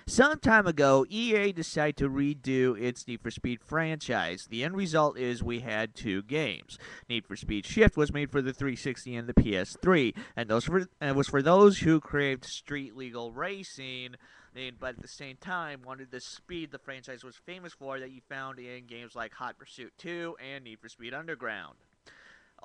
Some time ago, EA decided to redo its Need for Speed franchise. The end result is we had two games. Need for Speed Shift was made for the 360 and the PS3, and was for those who craved street legal racing, but at the same time wanted the speed the franchise was famous for that you found in games like Hot Pursuit 2 and Need for Speed Underground.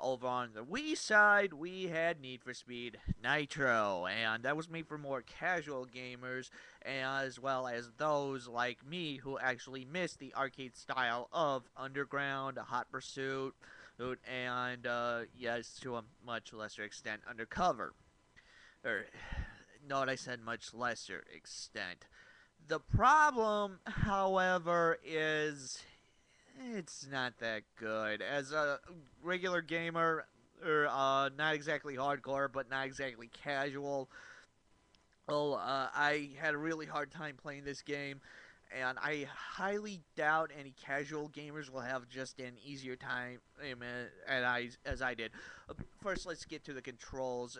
Over on the Wii side, we had Need for Speed Nitro, and that was made for more casual gamers, as well as those like me who actually missed the arcade style of Underground, Hot Pursuit, and yes, to a much lesser extent, Undercover. Or, no, I said much lesser extent. The problem, however, is it's not that good. As a regular gamer, or not exactly hardcore, but not exactly casual, well, I had a really hard time playing this game, and I highly doubt any casual gamers will have just an easier time as I did. First, let's get to the controls.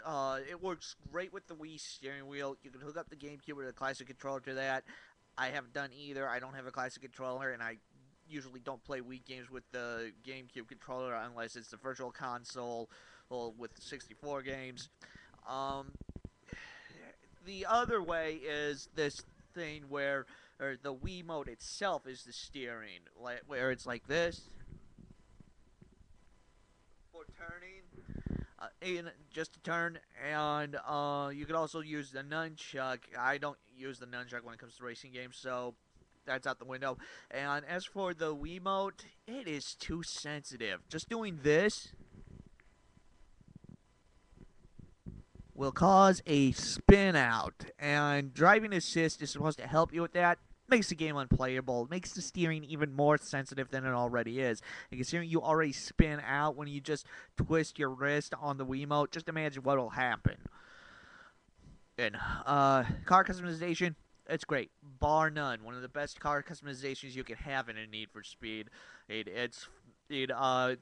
It works great with the Wii steering wheel. You can hook up the GameCube with a classic controller to that. I haven't done either. I don't have a classic controller, and I usually don't play Wii games with the GameCube controller unless it's the Virtual Console with 64 games. Um, the other way is this thing where or the Wii mode itself is the steering, where it's like this for turning, in just to turn, and you could also use the nunchuck. I don't use the nunchuck when it comes to racing games, so that's out the window. And as for the Wiimote, it is too sensitive. Just doing this will cause a spin out, and driving assist is supposed to help you with that. Makes the game unplayable, makes the steering even more sensitive than it already is. And considering you already spin out when you just twist your wrist on the Wiimote, just imagine what will happen. And car customization, it's great, bar none. One of the best car customizations you can have in a Need for Speed.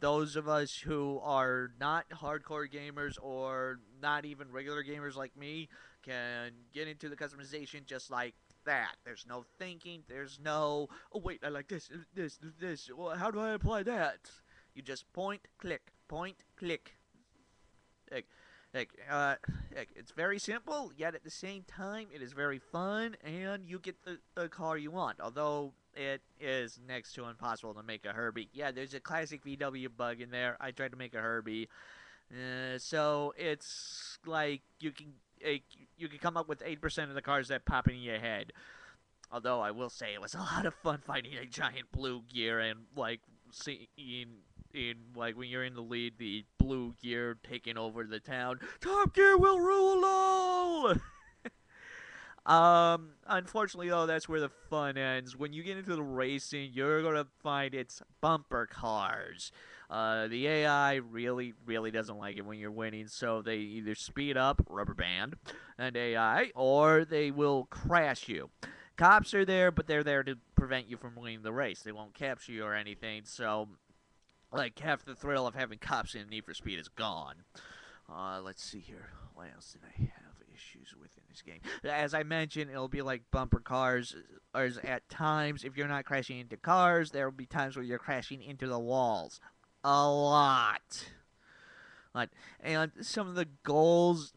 Those of us who are not hardcore gamers or not even regular gamers like me can get into the customization just like that. There's no thinking. There's no, oh wait, I like this. Well, how do I apply that? You just point, click. Like, like, uh, it's very simple, yet at the same time, it is very fun, and you get the car you want. Although it is next to impossible to make a Herbie. Yeah, there's a classic VW bug in there. I tried to make a Herbie, so it's like you can come up with 8% of the cars that pop in your head. Although I will say it was a lot of fun finding a giant blue gear and like seeing in like when you're in the lead, the blue gear taking over the town. Top Gear will rule all. Unfortunately though, that's where the fun ends. When you get into the racing, you're gonna find it's bumper cars. The AI really doesn't like it when you're winning, so they either speed up, rubber band, and AI, or they will crash you. Cops are there, but they're there to prevent you from winning the race. They won't capture you or anything, so like half the thrill of having cops in Need for Speed is gone. Let's see here. What else did I have issues with in this game? As I mentioned, it'll be like bumper cars. Or at times, if you're not crashing into cars, there will be times where you're crashing into the walls. A lot. And some of the goals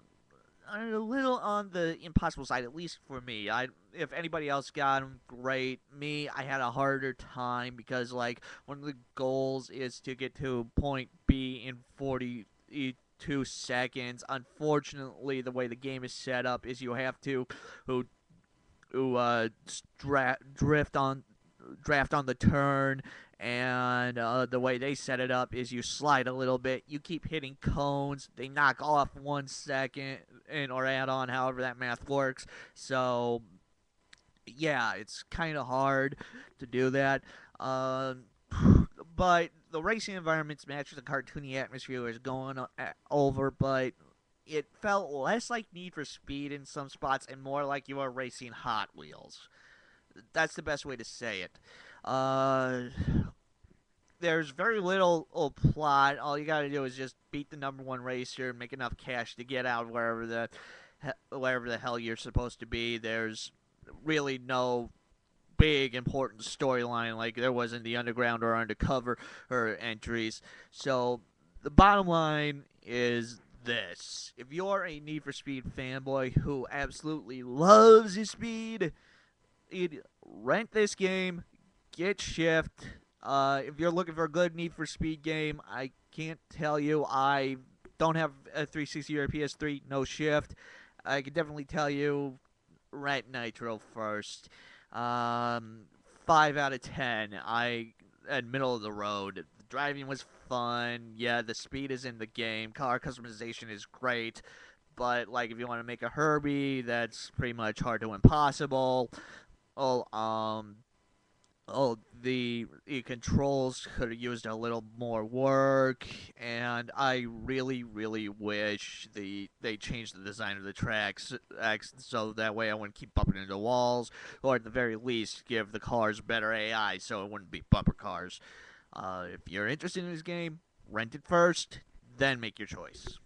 are a little on the impossible side, at least for me. If anybody else got them, great. Me, I had a harder time because like one of the goals is to get to point B in 42 seconds. Unfortunately, the way the game is set up is you have to who drift on draft on the turn, and the way they set it up is you slide a little bit, you keep hitting cones, they knock off 1 second and or add on however that math works. So yeah, it's kind of hard to do that. But the racing environments match the cartoony atmosphere is going over, but it felt less like Need for Speed in some spots and more like you were racing Hot Wheels. That's the best way to say it. Uh, there's very little plot. All you gotta do is just beat the number one racer, make enough cash to get out wherever the hell you're supposed to be. There's really no big important storyline like there was in the underground or undercover or entries. So the bottom line is this: if you're a Need for Speed fanboy who absolutely loves his speed, you'd rent this game, get Shift. If you're looking for a good Need for Speed game, I can't tell you. I don't have a 360 or a PS3, no Shift. I can definitely tell you rent Nitro first. Um, 5 out of 10. I at middle of the road. The driving was fun. Yeah, the speed is in the game. Car customization is great. But like, if you want to make a Herbie, that's pretty much hard to impossible. Oh, the controls could have used a little more work, and I really wish they changed the design of the tracks so that way I wouldn't keep bumping into walls, or at the very least give the cars better AI so it wouldn't be bumper cars. If you're interested in this game, rent it first, then make your choice.